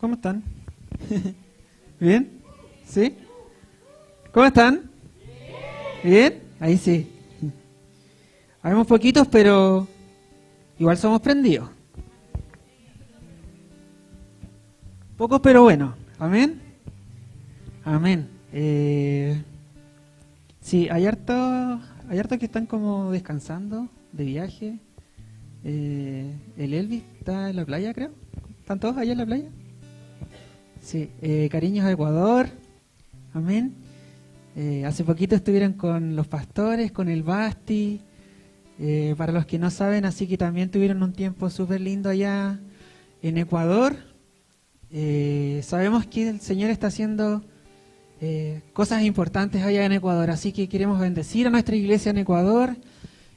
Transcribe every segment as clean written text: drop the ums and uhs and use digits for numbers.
¿Cómo están? ¿Bien? ¿Sí? ¿Cómo están? ¿Bien? Ahí sí. Habemos poquitos, pero igual somos prendidos. Pocos, pero bueno. ¿Amén? Amén. Sí, hay hartos que están como descansando de viaje. El Elvis está en la playa, creo. ¿Están todos allá en la playa? Sí, cariños a Ecuador. Amén. Hace poquito estuvieron con los pastores, con el Basti. Para los que no saben, así que también tuvieron un tiempo súper lindo allá en Ecuador. Sabemos que el Señor está haciendo cosas importantes allá en Ecuador, así que queremos bendecir a nuestra iglesia en Ecuador.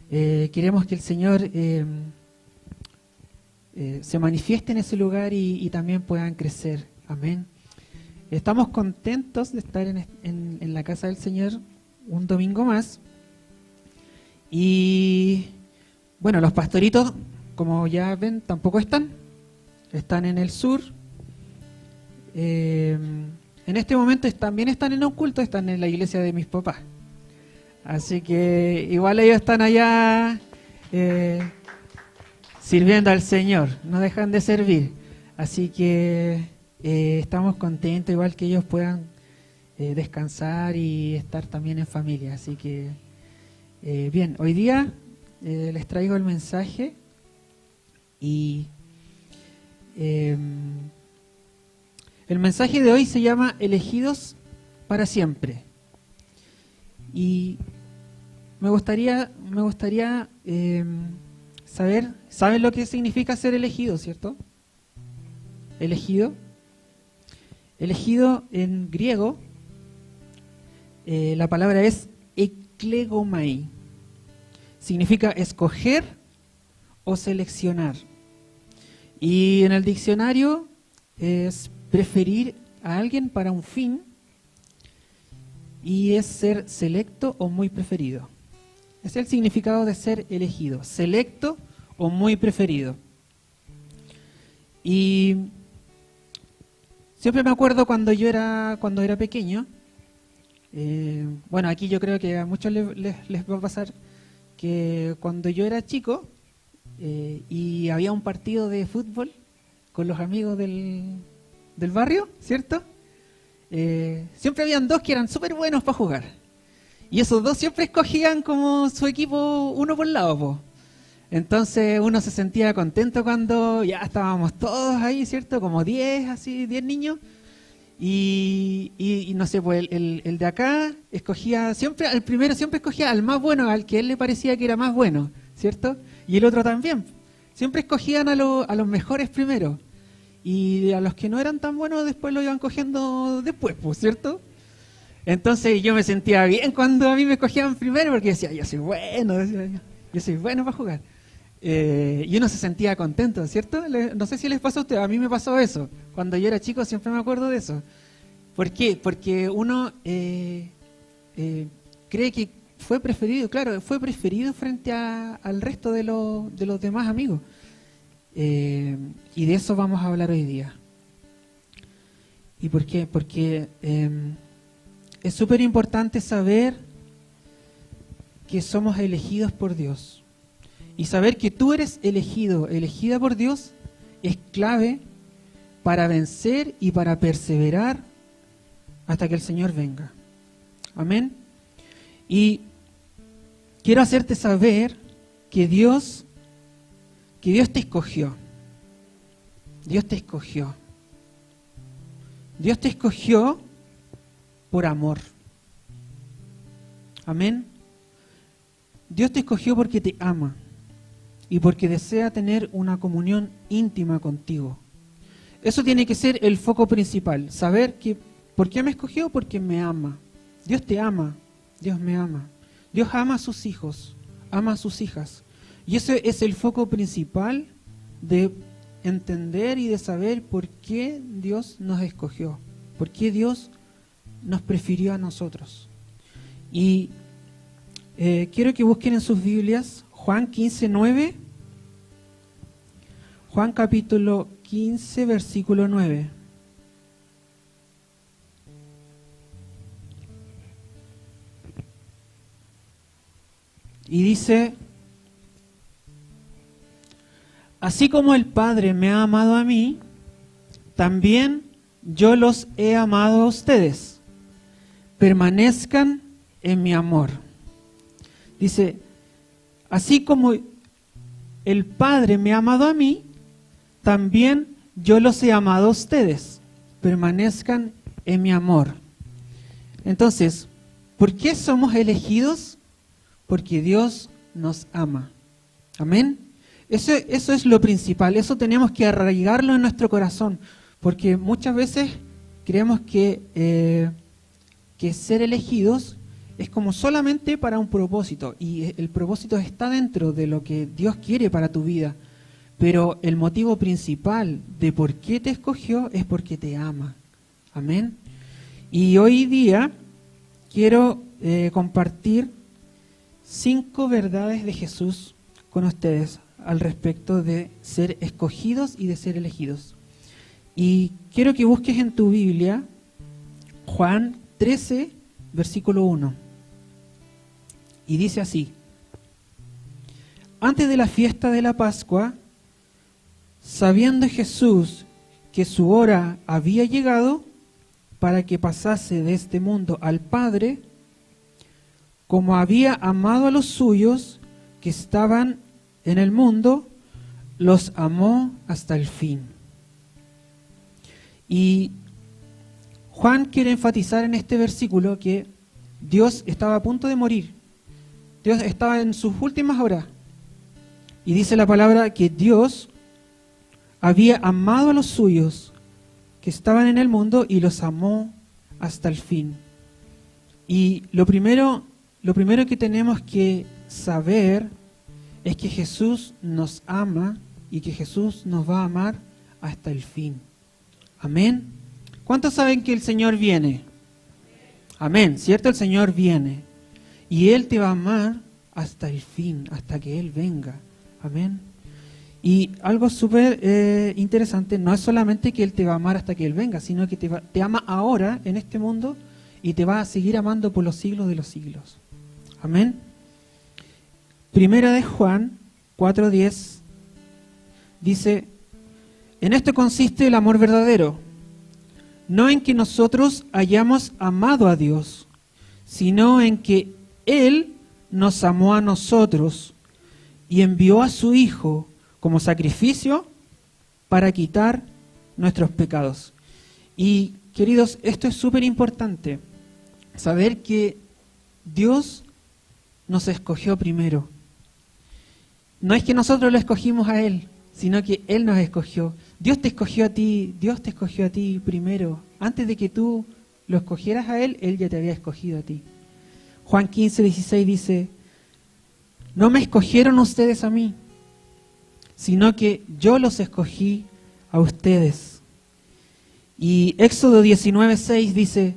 Queremos que el Señor se manifieste en ese lugar y también puedan crecer. Amén. Estamos contentos de estar en la casa del Señor un domingo más. Y bueno, los pastoritos, como ya ven, tampoco están en el sur. En este momento también están en un culto, están en la iglesia de mis papás. Así que igual ellos están allá sirviendo al Señor, no dejan de servir. Así que estamos contentos, igual que ellos puedan descansar y estar también en familia. Así que bien, hoy día les traigo el mensaje y el mensaje de hoy se llama Elegidos para siempre. Y me gustaría saber, ¿saben lo que significa ser elegido, cierto? Elegido en griego, la palabra es eklegomai. Significa escoger o seleccionar. Y en el diccionario es preferir a alguien para un fin y es ser selecto o muy preferido. Es el significado de ser elegido, selecto o muy preferido. Y siempre me acuerdo cuando era pequeño. Bueno, aquí yo creo que a muchos les va a pasar que cuando yo era chico y había un partido de fútbol con los amigos del barrio, ¿cierto? Siempre habían dos que eran súper buenos para jugar. Y esos dos siempre escogían como su equipo uno por lado, po. Entonces uno se sentía contento cuando ya estábamos todos ahí, ¿cierto? Como 10 niños. Y no sé, pues el de acá escogía siempre, el primero siempre escogía al más bueno, al que él le parecía que era más bueno, ¿cierto? Y el otro también. Siempre escogían a los mejores primero. Y a los que no eran tan buenos después lo iban cogiendo después, pues, ¿cierto? Entonces yo me sentía bien cuando a mí me escogían primero porque decía, yo soy bueno, yo soy bueno para jugar. Y uno se sentía contento, ¿cierto? No sé si les pasó a ustedes, a mí me pasó eso. Cuando yo era chico siempre me acuerdo de eso. ¿Por qué? Porque uno cree que fue preferido, claro, fue preferido frente al resto de los demás amigos. Y de eso vamos a hablar hoy día. ¿Y por qué? Porque es súper importante saber que somos elegidos por Dios. Y saber que tú eres elegida por Dios, es clave para vencer y para perseverar hasta que el Señor venga. Amén. Y quiero hacerte saber que Dios te escogió. Dios te escogió. Dios te escogió por amor. Amén. Dios te escogió porque te ama y porque desea tener una comunión íntima contigo. Eso tiene que ser el foco principal. Saber que, ¿por qué me escogió? Porque me ama. Dios te ama. Dios me ama. Dios ama a sus hijos, ama a sus hijas. Y ese es el foco principal de entender y de saber por qué Dios nos escogió, por qué Dios nos prefirió a nosotros. Y quiero que busquen en sus Biblias Juan 15:9. Juan capítulo 15, versículo 9. Y dice, así como el Padre me ha amado a mí, también yo los he amado a ustedes. Permanezcan en mi amor. Dice, así como el Padre me ha amado a mí, también yo los he amado a ustedes. Permanezcan en mi amor. Entonces, ¿por qué somos elegidos? Porque Dios nos ama. Amén. Eso es lo principal. Eso tenemos que arraigarlo en nuestro corazón. Porque muchas veces creemos que ser elegidos es como solamente para un propósito. Y el propósito está dentro de lo que Dios quiere para tu vida. Pero el motivo principal de por qué te escogió es porque te ama. Amén. Y hoy día quiero compartir 5 verdades de Jesús con ustedes al respecto de ser escogidos y de ser elegidos. Y quiero que busques en tu Biblia Juan 13, versículo 1. Y dice así: antes de la fiesta de la Pascua, sabiendo Jesús que su hora había llegado para que pasase de este mundo al Padre, como había amado a los suyos que estaban en el mundo, los amó hasta el fin. Y Juan quiere enfatizar en este versículo que Dios estaba a punto de morir. Dios estaba en sus últimas horas. Y dice la palabra que Dios había amado a los suyos que estaban en el mundo y los amó hasta el fin. Y lo primero que tenemos que saber es que Jesús nos ama y que Jesús nos va a amar hasta el fin. Amén. ¿Cuántos saben que el Señor viene? Amén, ¿cierto? El Señor viene. Y Él te va a amar hasta el fin, hasta que Él venga. Amén. Y algo súper interesante, no es solamente que Él te va a amar hasta que Él venga, sino que te ama ahora en este mundo y te va a seguir amando por los siglos de los siglos. Amén. Primera de Juan 4:10 dice, en esto consiste el amor verdadero, no en que nosotros hayamos amado a Dios, sino en que Él nos amó a nosotros y envió a su Hijo como sacrificio para quitar nuestros pecados. Y queridos, esto es súper importante, saber que Dios nos escogió primero. No es que nosotros lo escogimos a Él, sino que Él nos escogió. Dios te escogió a ti primero. Antes de que tú lo escogieras a Él, Él ya te había escogido a ti. Juan 15:16 dice, no me escogieron ustedes a mí, sino que yo los escogí a ustedes. Y Éxodo 19:6 dice,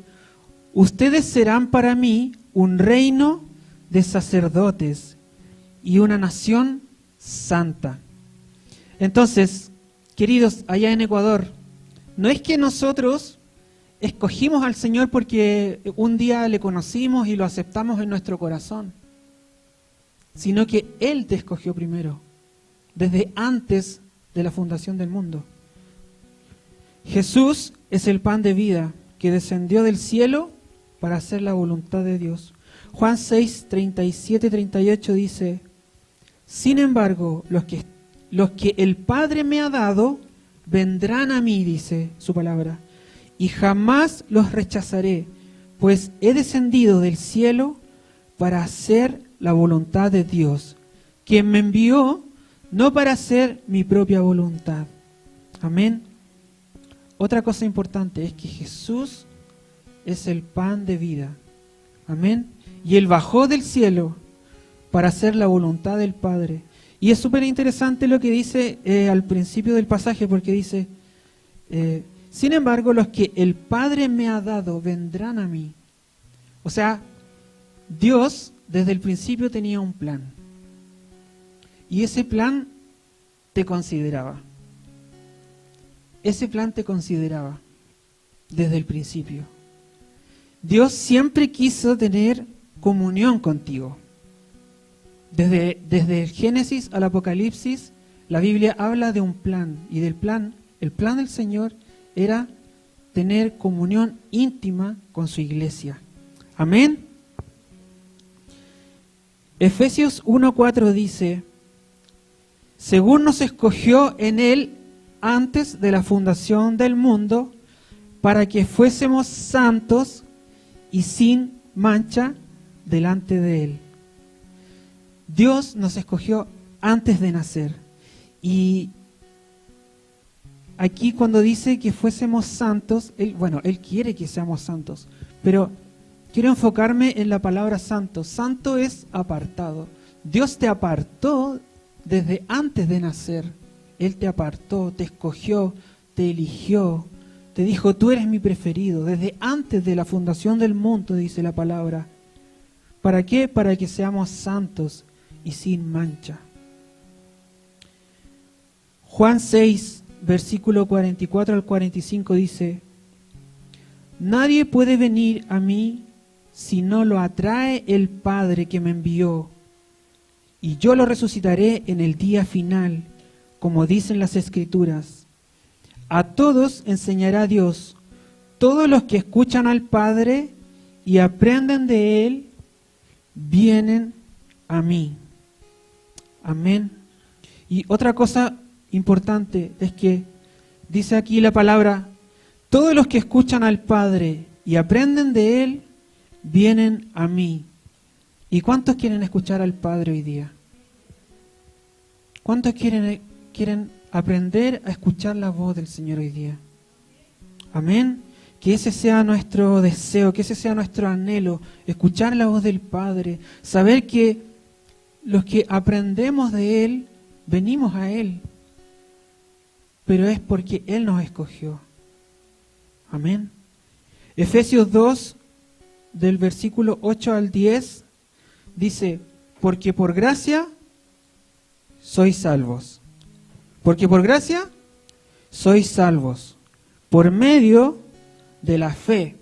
ustedes serán para mí un reino de sacerdotes y una nación santa. Entonces, queridos, allá en Ecuador, no es que nosotros escogimos al Señor porque un día le conocimos y lo aceptamos en nuestro corazón, sino que Él te escogió primero, desde antes de la fundación del mundo. Jesús es el pan de vida que descendió del cielo para hacer la voluntad de Dios. Juan 6:37-38 dice, sin embargo, los que el Padre me ha dado, vendrán a mí, dice su palabra, y jamás los rechazaré, pues he descendido del cielo para hacer la voluntad de Dios, quien me envió, no para hacer mi propia voluntad. Amén. Otra cosa importante es que Jesús es el pan de vida. Amén. Y Él bajó del cielo para hacer la voluntad del Padre. Y es súper interesante lo que dice al principio del pasaje, porque dice, sin embargo, los que el Padre me ha dado vendrán a mí. O sea, Dios desde el principio tenía un plan. Y ese plan te consideraba. Ese plan te consideraba desde el principio. Dios siempre quiso tener comunión contigo. Desde el Génesis al Apocalipsis, la Biblia habla de un plan, y el plan del Señor era tener comunión íntima con su iglesia. Amén. Efesios 1:4 dice: según nos escogió en Él antes de la fundación del mundo, para que fuésemos santos y sin mancha delante de Él. Dios nos escogió antes de nacer. Y aquí cuando dice que fuésemos santos, Él quiere que seamos santos, pero quiero enfocarme en la palabra santo. Santo es apartado. Dios te apartó desde antes de nacer. Él te apartó, te escogió, te eligió, te dijo: tú eres mi preferido. Desde antes de la fundación del mundo, dice la palabra. ¿Para qué? Para que seamos santos y sin mancha. Juan 6, versículo 44 al 45 dice: nadie puede venir a mí si no lo atrae el Padre que me envió, y yo lo resucitaré en el día final, como dicen las Escrituras. A todos enseñará Dios. Todos los que escuchan al Padre y aprenden de Él, vienen a mí. Amén. Y otra cosa importante es que dice aquí la palabra: todos los que escuchan al Padre y aprenden de Él, vienen a mí. ¿Y cuántos quieren escuchar al Padre hoy día? ¿Cuántos quieren aprender a escuchar la voz del Señor hoy día? Amén. Que ese sea nuestro deseo, que ese sea nuestro anhelo, escuchar la voz del Padre, saber que los que aprendemos de Él, venimos a Él, pero es porque Él nos escogió. Amén. Efesios 2, del versículo 8 al 10, dice: porque por gracia sois salvos. Porque por gracia sois salvos, por medio de la fe.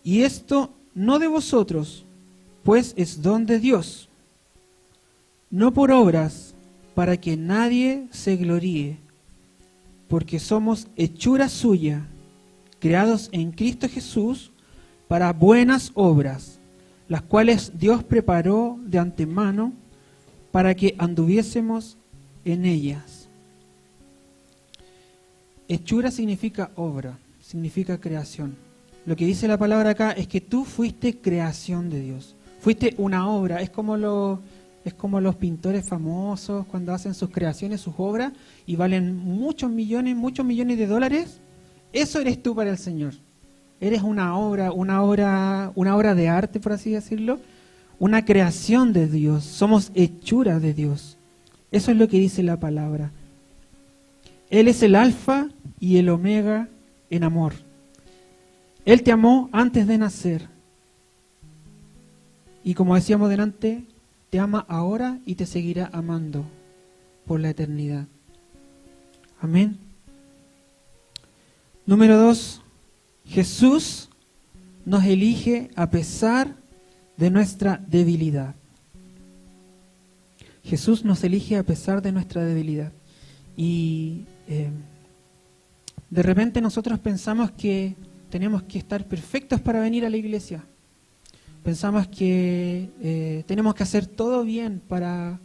Y esto no de vosotros, pues es don de Dios, no por obras, para que nadie se gloríe, porque somos hechura suya, creados en Cristo Jesús para buenas obras, las cuales Dios preparó de antemano para que anduviésemos en ellas. Hechura significa obra, significa creación. Lo que dice la palabra acá es que tú fuiste creación de Dios. Fuiste una obra. Es como los pintores famosos cuando hacen sus creaciones, sus obras, y valen muchos millones de dólares. Eso eres tú para el Señor. Eres una obra de arte, por así decirlo, una creación de Dios. Somos hechura de Dios. Eso es lo que dice la palabra. Él es el alfa y el omega en amor. Él te amó antes de nacer. Y como decíamos delante, te ama ahora y te seguirá amando por la eternidad. Amén. Número 2. Jesús nos elige a pesar de nuestra debilidad. Jesús nos elige a pesar de nuestra debilidad. Y de repente nosotros pensamos que tenemos que estar perfectos para venir a la iglesia. Pensamos que tenemos que hacer todo bien para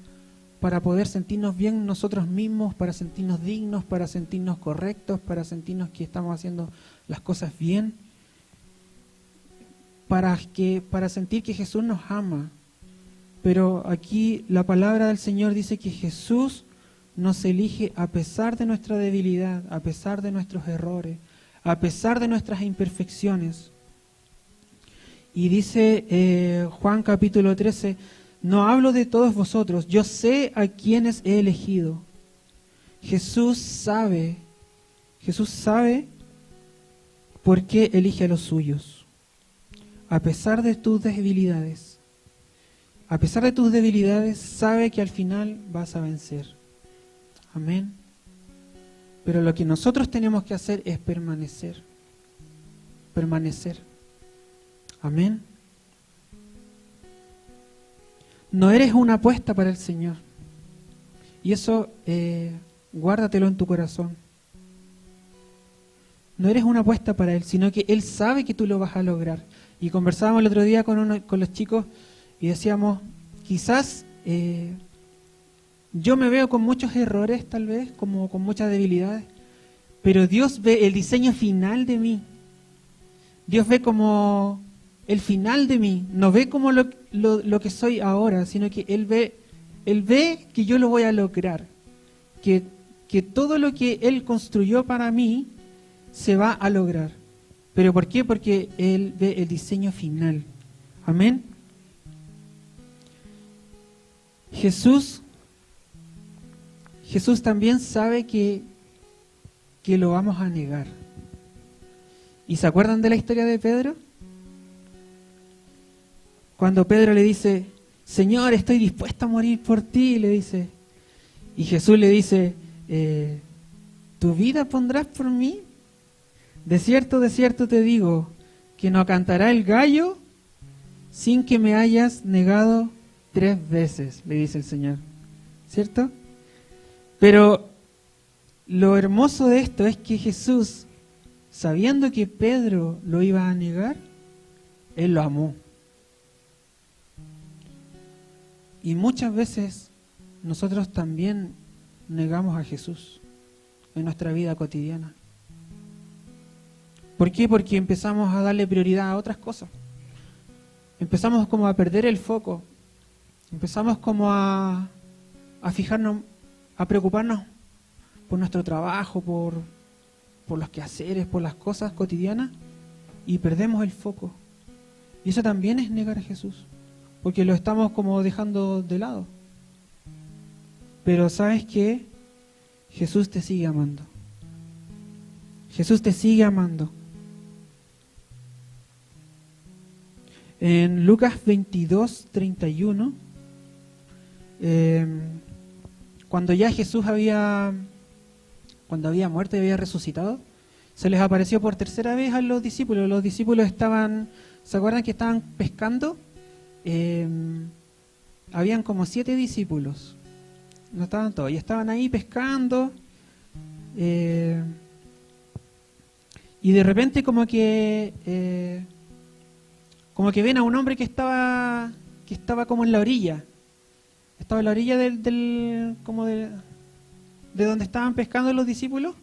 poder sentirnos bien nosotros mismos, para sentirnos dignos, para sentirnos correctos, para sentirnos que estamos haciendo las cosas bien, para sentir que Jesús nos ama. Pero aquí la palabra del Señor dice que Jesús nos elige a pesar de nuestra debilidad, a pesar de nuestros errores, a pesar de nuestras imperfecciones. Y dice Juan capítulo 13, no hablo de todos vosotros, yo sé a quienes he elegido. Jesús sabe por qué elige a los suyos. A pesar de tus debilidades, sabe que al final vas a vencer. Amén. Pero lo que nosotros tenemos que hacer es permanecer. Amén. no eres una apuesta para el Señor. Y eso guárdatelo en tu corazón. No eres una apuesta para Él, sino que Él sabe que tú lo vas a lograr. Y conversábamos el otro día con los chicos y decíamos, quizás yo me veo con muchos errores tal vez, como con muchas debilidades, pero Dios ve el diseño final de mí. Dios ve como el final de mí, no ve como lo que soy ahora, sino que Él ve que yo lo voy a lograr, que todo lo que Él construyó para mí se va a lograr. ¿Pero por qué? Porque Él ve el diseño final. Amén. Jesús también sabe que lo vamos a negar. ¿Y se acuerdan de la historia de Pedro? Cuando Pedro le dice, Señor, estoy dispuesto a morir por ti, le dice. Y Jesús le dice, ¿tu vida pondrás por mí? De cierto te digo, que no cantará el gallo sin que me hayas negado 3 veces, le dice el Señor. ¿Cierto? Pero lo hermoso de esto es que Jesús, sabiendo que Pedro lo iba a negar, Él lo amó. Y muchas veces nosotros también negamos a Jesús en nuestra vida cotidiana. ¿Por qué? Porque empezamos a darle prioridad a otras cosas. Empezamos como a perder el foco. Empezamos como a fijarnos, a preocuparnos por nuestro trabajo, por los quehaceres, por las cosas cotidianas, y perdemos el foco. Y eso también es negar a Jesús, porque lo estamos como dejando de lado. Pero ¿sabes qué? Jesús te sigue amando. Jesús te sigue amando. En Lucas 22, 31, cuando ya Jesús había muerto y había resucitado, se les apareció por tercera vez a los discípulos. Los discípulos estaban, ¿se acuerdan que estaban pescando? Habían como 7 discípulos, no estaban todos, y estaban ahí pescando, y de repente como que ven a un hombre que estaba como en la orilla, estaba en la orilla de donde estaban pescando los discípulos,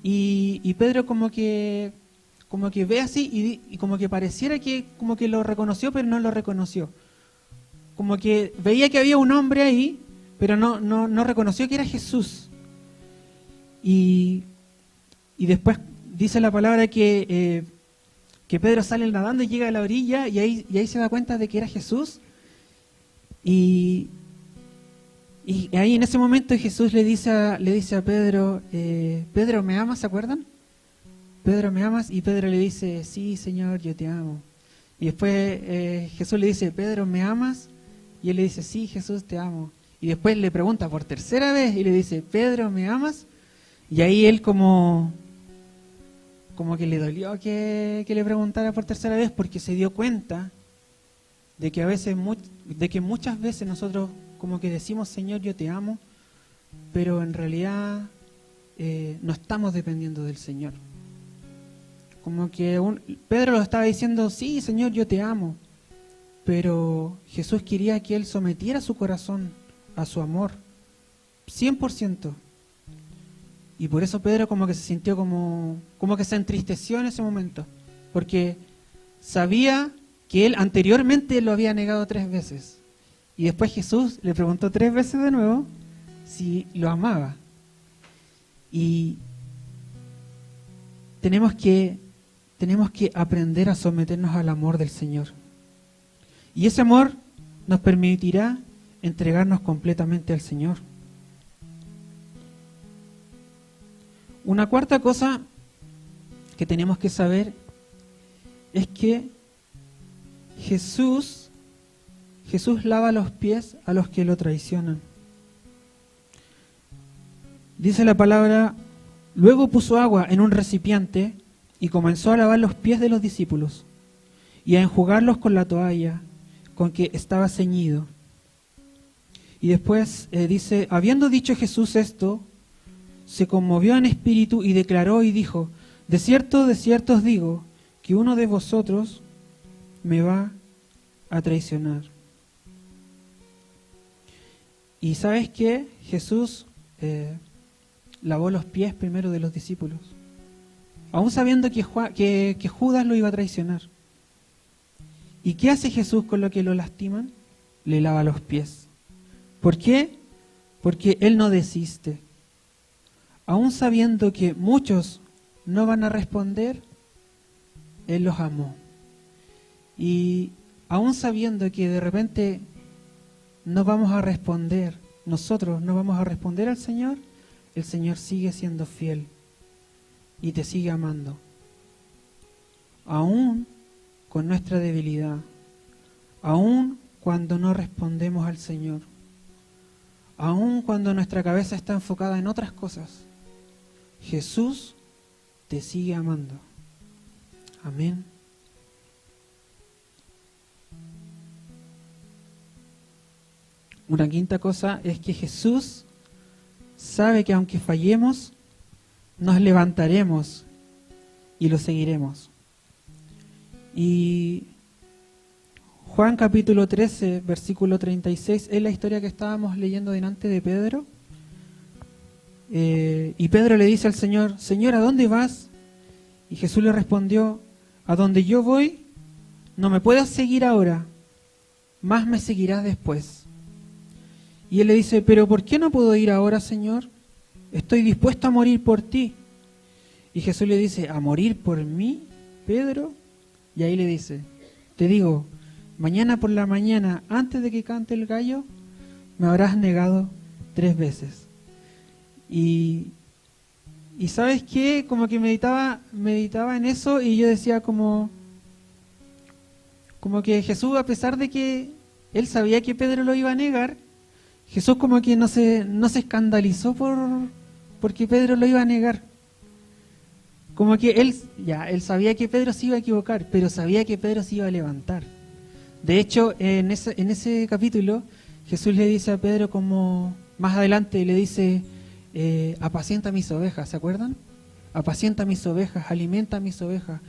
y Pedro como que ve así y como que pareciera que como que lo reconoció, pero no lo reconoció. Como que veía que había un hombre ahí, pero no reconoció que era Jesús. Y después dice la palabra que Pedro sale nadando y llega a la orilla y ahí se da cuenta de que era Jesús. Y ahí en ese momento Jesús le dice a Pedro, Pedro, ¿me amas? ¿Se acuerdan? Pedro, ¿me amas? Y Pedro le dice, sí, Señor, yo te amo. Y después Jesús le dice, Pedro, ¿me amas? Y él le dice, sí, Jesús, te amo. Y después le pregunta por tercera vez y le dice, Pedro, ¿me amas? Y ahí él como que le dolió que le preguntara por tercera vez, porque se dio cuenta de que muchas veces nosotros como que decimos, Señor, yo te amo, pero en realidad no estamos dependiendo del Señor. Como que Pedro lo estaba diciendo, sí, Señor, yo te amo, pero Jesús quería que él sometiera su corazón a su amor, 100%. Y por eso Pedro como que se sintió como que se entristeció en ese momento, porque sabía que él anteriormente lo había negado 3 veces. Y después Jesús le preguntó 3 veces de nuevo si lo amaba. Y tenemos que aprender a someternos al amor del Señor. Y ese amor nos permitirá entregarnos completamente al Señor. Una cuarta cosa que tenemos que saber es que Jesús lava los pies a los que lo traicionan. Dice la palabra, luego puso agua en un recipiente y comenzó a lavar los pies de los discípulos y a enjugarlos con la toalla con que estaba ceñido, Y después dice, habiendo dicho Jesús esto, se conmovió en espíritu y declaró y dijo, de cierto os digo, que uno de vosotros me va a traicionar. Y ¿sabes qué? Jesús lavó los pies primero de los discípulos, aún sabiendo que Judas lo iba a traicionar. ¿Y qué hace Jesús con lo que lo lastiman? Le lava los pies. ¿Por qué? Porque Él no desiste. Aún sabiendo que muchos no van a responder, Él los amó. Y aún sabiendo que de repente no vamos a responder, nosotros no vamos a responder al Señor, el Señor sigue siendo fiel y te sigue amando. Aún con nuestra debilidad, aún cuando no respondemos al Señor, aún cuando nuestra cabeza está enfocada en otras cosas, Jesús te sigue amando. Amén. Una quinta cosa es que Jesús sabe que aunque fallemos, nos levantaremos y lo seguiremos. Y Juan capítulo 13, versículo 36, es la historia que estábamos leyendo delante de Pedro. Y Pedro le dice al Señor, Señor, ¿a dónde vas? Y Jesús le respondió, a donde yo voy, no me puedes seguir ahora, más me seguirás después. Y él le dice, pero ¿por qué no puedo ir ahora, Señor? Estoy dispuesto a morir por ti. Y Jesús le dice, ¿a morir por mí, Pedro? Y ahí le dice, te digo, mañana por la mañana, antes de que cante el gallo, me habrás negado 3 veces. Y ¿sabes qué? Como que meditaba en eso y yo decía como que Jesús, a pesar de que él sabía que Pedro lo iba a negar, Jesús como que no se escandalizó porque Pedro lo iba a negar. Como que él sabía que Pedro se iba a equivocar, pero sabía que Pedro se iba a levantar. De hecho, en ese capítulo, Jesús le dice a Pedro como más adelante, le dice, apacienta mis ovejas, ¿se acuerdan? Apacienta mis ovejas, alimenta mis ovejas.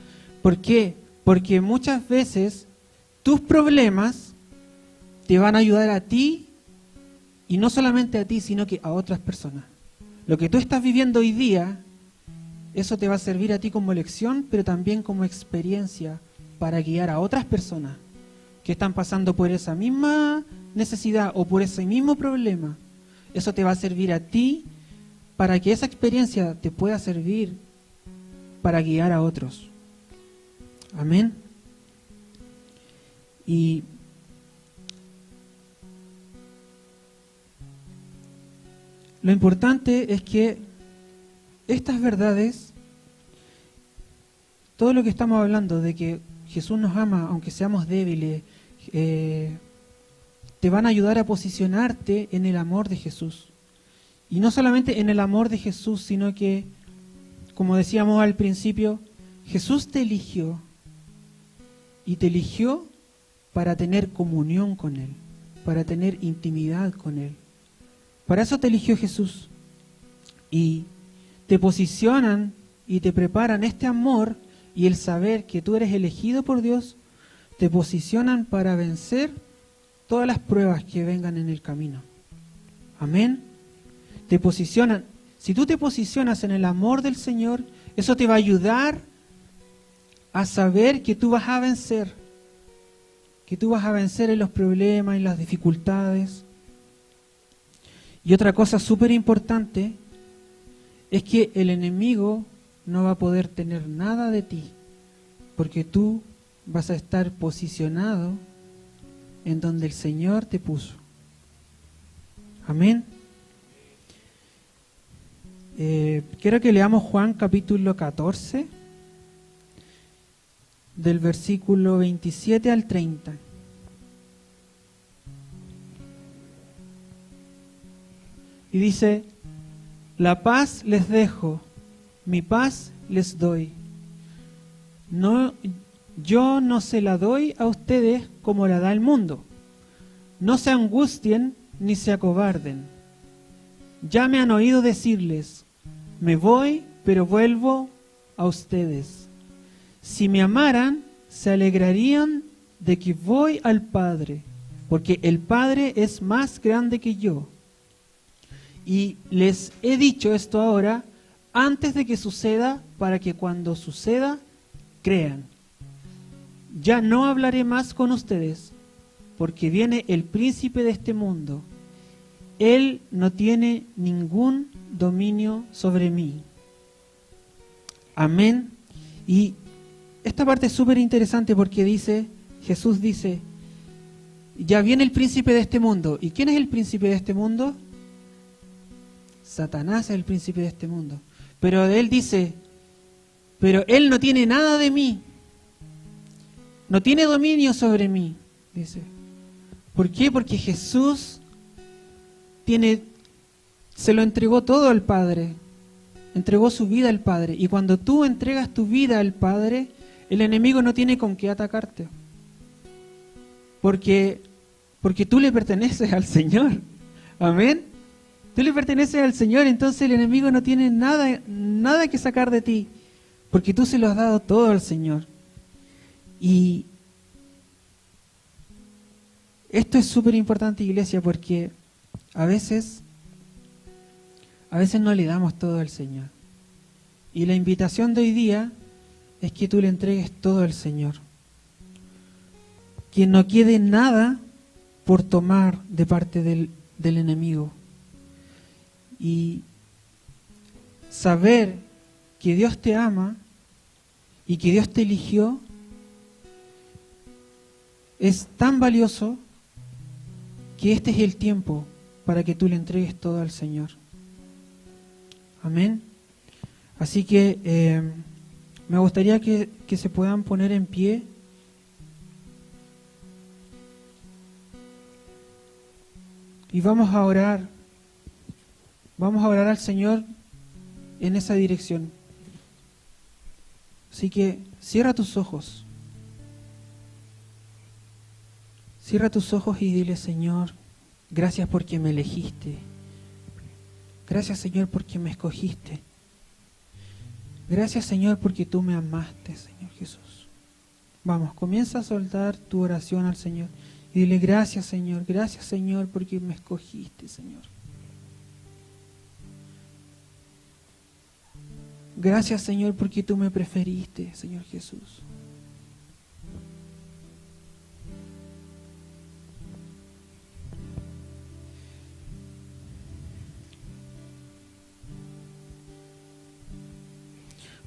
¿Por qué? Porque muchas veces tus problemas te van a ayudar a ti, y no solamente a ti, sino que a otras personas. Lo que tú estás viviendo hoy día, eso te va a servir a ti como lección, pero también como experiencia para guiar a otras personas que están pasando por esa misma necesidad o por ese mismo problema. Eso te va a servir a ti para que esa experiencia te pueda servir para guiar a otros. Amén. Y lo importante es que estas verdades, todo lo que estamos hablando de que Jesús nos ama aunque seamos débiles, te van a ayudar a posicionarte en el amor de Jesús. Y no solamente en el amor de Jesús, sino que, como decíamos al principio, Jesús te eligió y te eligió para tener comunión con Él, para tener intimidad con Él. Para eso te eligió Jesús. Y te posicionan y te preparan este amor y el saber que tú eres elegido por Dios, te posicionan para vencer todas las pruebas que vengan en el camino. Amén. Te posicionan. Si tú te posicionas en el amor del Señor, eso te va a ayudar a saber que tú vas a vencer. Que tú vas a vencer en los problemas, en las dificultades. Y otra cosa súper importante es que el enemigo no va a poder tener nada de ti, porque tú vas a estar posicionado en donde el Señor te puso. Amén. Quiero que leamos Juan capítulo 14, del versículo 27 al 30. Y dice, la paz les dejo, mi paz les doy. Yo no se la doy a ustedes como la da el mundo. No se angustien ni se acobarden. Ya me han oído decirles, me voy, pero vuelvo a ustedes. Si me amaran, se alegrarían de que voy al Padre, porque el Padre es más grande que yo. Y les he dicho esto ahora, antes de que suceda, para que cuando suceda, crean. Ya no hablaré más con ustedes, porque viene el príncipe de este mundo. Él no tiene ningún dominio sobre mí. Amén. Y esta parte es súper interesante porque Jesús dice, ya viene el príncipe de este mundo. ¿Y quién es el príncipe de este mundo? Satanás es el príncipe de este mundo. Pero él dice, pero él no tiene nada de mí. No tiene dominio sobre mí, dice. ¿Por qué? Porque Jesús se lo entregó todo al Padre. Entregó su vida al Padre. Y cuando tú entregas tu vida al Padre, el enemigo no tiene con qué atacarte. Porque tú le perteneces al Señor. Amén. Tú le perteneces al Señor, entonces el enemigo no tiene nada que sacar de ti. Porque tú se lo has dado todo al Señor. Y esto es súper importante, iglesia, porque a veces no le damos todo al Señor. Y la invitación de hoy día es que tú le entregues todo al Señor. Que no quede nada por tomar de parte del enemigo. Y saber que Dios te ama y que Dios te eligió es tan valioso que este es el tiempo para que tú le entregues todo al Señor. Amén. Así que me gustaría que se puedan poner en pie. Y vamos a orar. Vamos a orar al Señor en esa dirección. Así que cierra tus ojos. Cierra tus ojos y dile, Señor, gracias porque me elegiste. Gracias, Señor, porque me escogiste. Gracias, Señor, porque tú me amaste, Señor Jesús. Vamos, comienza a soltar tu oración al Señor. Y dile, gracias, Señor, porque me escogiste, Señor. Gracias, Señor, porque tú me preferiste, Señor Jesús.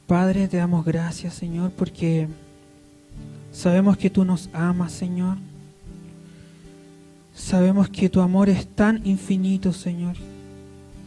Padre, te damos gracias, Señor, porque sabemos que tú nos amas, Señor. Sabemos que tu amor es tan infinito, Señor.